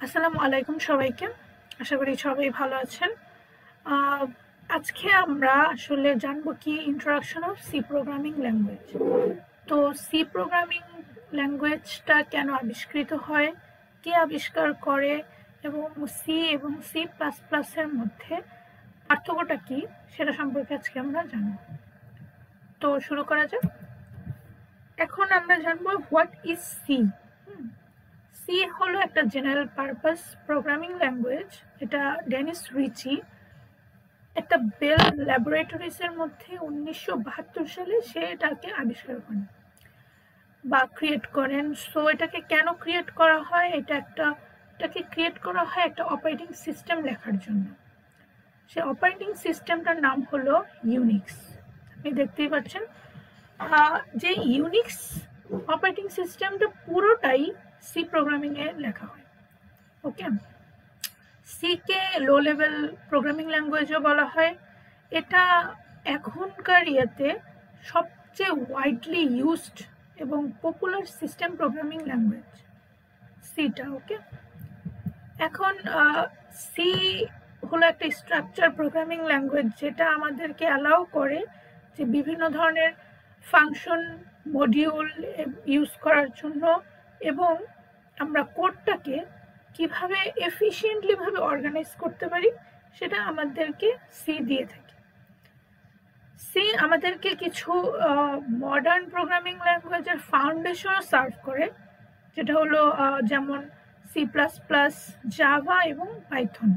আসসালামু আলাইকুম সবাইকে। আশা করি সবাই ভালো আছেন। আজকে আমরা আসলে জানবো কি introduction of C programming language. তো সি প্রোগ্রামিং ল্যাঙ্গুয়েজটা কেন আবিষ্কৃত হয়, কে আবিষ্কার করে এবং সি এবং সি প্লাস প্লাসের মধ্যে পার্থক্যটা কি সেটা সম্পর্কে আজকে আমরা জানব। তো শুরু করা যাক। এখন আমরা জানবো হোয়াট ইজ সি। সি হলো একটা জেনারেল পারপাস প্রোগ্রামিং ল্যাঙ্গুয়েজ। এটা ডেনিস রিচি একটা বেল ল্যাবরেটরিজের মধ্যে 1972 সালে সে এটাকে আবিষ্কার করেন বা ক্রিয়েট করেন। সো এটাকে কেন ক্রিয়েট করা হয়, এটাকে ক্রিয়েট করা হয় একটা অপারেটিং সিস্টেম লেখার জন্য। সে অপারেটিং সিস্টেমটার নাম হলো ইউনিক্স। আপনি দেখতেই পাচ্ছেন যে ইউনিক্স অপারেটিং সিস্টেমটা পুরোটাই সি প্রোগ্রামিংয়ে লেখা হয়। ওকে, সিকে লো লেভেল প্রোগ্রামিং ল্যাঙ্গুয়েজও বলা হয়। এটা এখনকার ইয়েতে সবচেয়ে ওয়াইডলি ইউজড এবং পপুলার সিস্টেম প্রোগ্রামিং ল্যাঙ্গুয়েজ সিটা। ওকে, এখন সি হলো একটা স্ট্রাকচার প্রোগ্রামিং ল্যাঙ্গুয়েজ যেটা আমাদেরকে অ্যালাউ করে যে বিভিন্ন ধরনের ফাংশন মডিউল ইউজ করার জন্য, এবং আমরা কোডটাকে কিভাবে এফিশিয়েন্টলি ভাবে অর্গানাইজ করতে পারি সেটা আমাদেরকে সি দিয়ে থাকে। সি আমাদেরকে কিছু মডার্ন প্রোগ্রামিং ল্যাঙ্গুয়েজের ফাউন্ডেশনও সার্ভ করে, যেটা হলো যেমন সি প্লাস প্লাস, জাভা এবং পাইথন।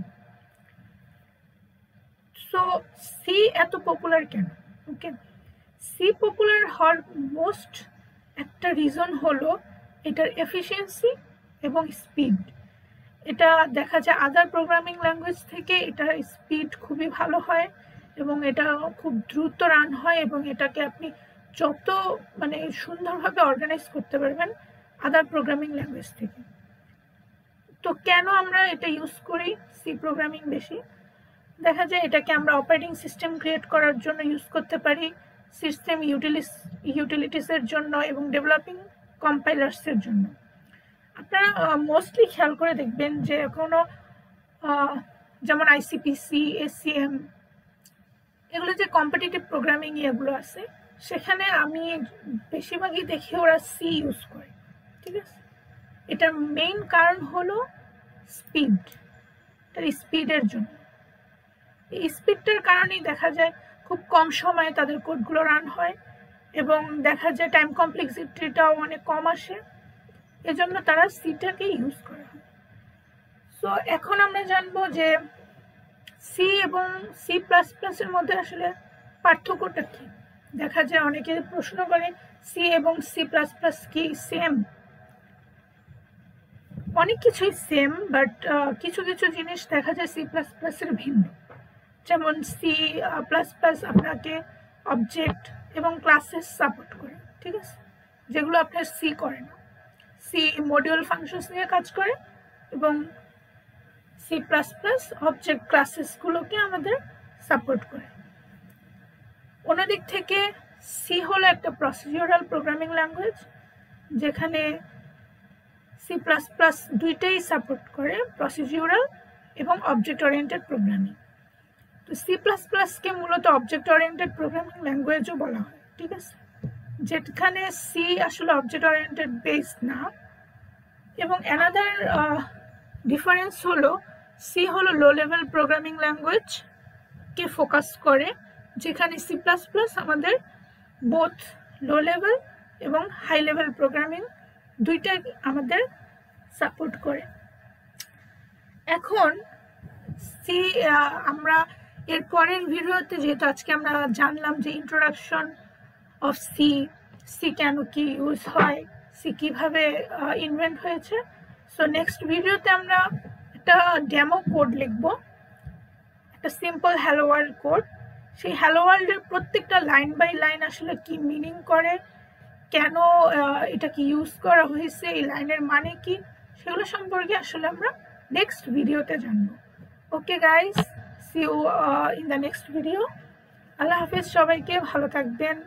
সো সি এত পপুলার কেন? ওকে, সি পপুলার হওয়ার মোস্ট একটা রিজন হলো এটার এফিসিয়েন্সি এবং স্পিড। এটা দেখা যায় আদার প্রোগ্রামিং ল্যাঙ্গুয়েজ থেকে এটার স্পিড খুবই ভালো হয় এবং এটা খুব দ্রুত রান হয়, এবং এটাকে আপনি যত সুন্দরভাবে অর্গানাইজ করতে পারবেন আদার প্রোগ্রামিং ল্যাঙ্গুয়েজ থেকে। তো কেন আমরা এটা ইউজ করি সি প্রোগ্রামিং বেশি? দেখা যায় এটাকে আমরা অপারেটিং সিস্টেম ক্রিয়েট করার জন্য ইউজ করতে পারি, সিস্টেম ইউটিলিটিসের জন্য এবং ডেভেলপিং কম্পাইলার্সের জন্য। আপনারা মোস্টলি খেয়াল করে দেখবেন যে কোনো যেমন আইসিপিসি, এসসিএম, এগুলো যে কম্পিটিটিভ প্রোগ্রামিং এগুলো আছে, সেখানে আমি বেশিরভাগই দেখি ওরা সি ইউজ করে। ঠিক আছে, এটার মেইন কারণ হলো স্পিড। এটার স্পিডের জন্য, এই স্পিডটার কারণেই দেখা যায় খুব কম সময়ে তাদের কোডগুলো রান হয় এবং দেখা যায় টাইম কমপ্লেক্সিটিটাও অনেক কম আসে, এজন্য তারা সিটাকে ইউজ করা হয়। সো এখন আমরা জানবো যে সি এবং সি প্লাস প্লাসের মধ্যে আসলে পার্থক্যটা কি। দেখা যায় অনেকে প্রশ্ন করে সি এবং সি প্লাস প্লাস কি সেম? অনেক কিছুই সেম, বাট কিছু কিছু জিনিস দেখা যায় সি প্লাস প্লাসের ভিন্ন। যেমন সি প্লাস প্লাস আপনাকে অবজেক্ট এবং ক্লাসেস সাপোর্ট করে, ঠিক আছে, যেগুলো আপনার সি করে না। সি মডিউল ফাংশনস নিয়ে কাজ করে এবং সি প্লাস প্লাস অবজেক্ট ক্লাসেসগুলোকে আমাদের সাপোর্ট করে। অন্যদিক থেকে সি হলো একটা প্রসিডিউরাল প্রোগ্রামিং ল্যাঙ্গুয়েজ, যেখানে সি প্লাস প্লাস দুইটাই সাপোর্ট করে, প্রসিডিউরাল এবং অবজেক্ট ওরিয়েন্টেড প্রোগ্রামিং। তো সি প্লাস প্লাসকে মূলত অবজেক্ট ওরিয়েন্টেড প্রোগ্রামিং ল্যাঙ্গুয়েজও বলা হয়, ঠিক আছে, যেখানে সি আসলে অবজেক্ট ওরিয়েন্টেড বেসড না। এবং অ্যানাদার ডিফারেন্স হলো সি হলো লো লেভেল প্রোগ্রামিং ল্যাঙ্গুয়েজকে ফোকাস করে, যেখানে সি প্লাস প্লাস আমাদের বোথ লো লেভেল এবং হাই লেভেল প্রোগ্রামিং দুইটাই আমাদের সাপোর্ট করে। এখন সি আমরা এর পরের ভিডিওতে, যেহেতু আজকে আমরা জানলাম যে ইন্ট্রোডাকশন অফ সি, সি কেন কি ইউজ হয়, সি কিভাবে ইনভেন্ট হয়েছে, সো নেক্সট ভিডিওতে আমরা একটা ডেমো কোড লিখব, একটা সিম্পল হ্যালো ওয়ার্ল্ড কোড। সেই হ্যালো ওয়ার্ল্ডের প্রত্যেকটা লাইন বাই লাইন আসলে কি মিনিং করে, কেন এটাকে ইউজ করা হয়েছে, এই লাইনের মানে কি, সেগুলো সম্পর্কে আসলে আমরা নেক্সট ভিডিওতে জানবো। Okay guys, see you in the next video. আল্লাহ হাফেজ, সবাইকে ভালো থাকবেন।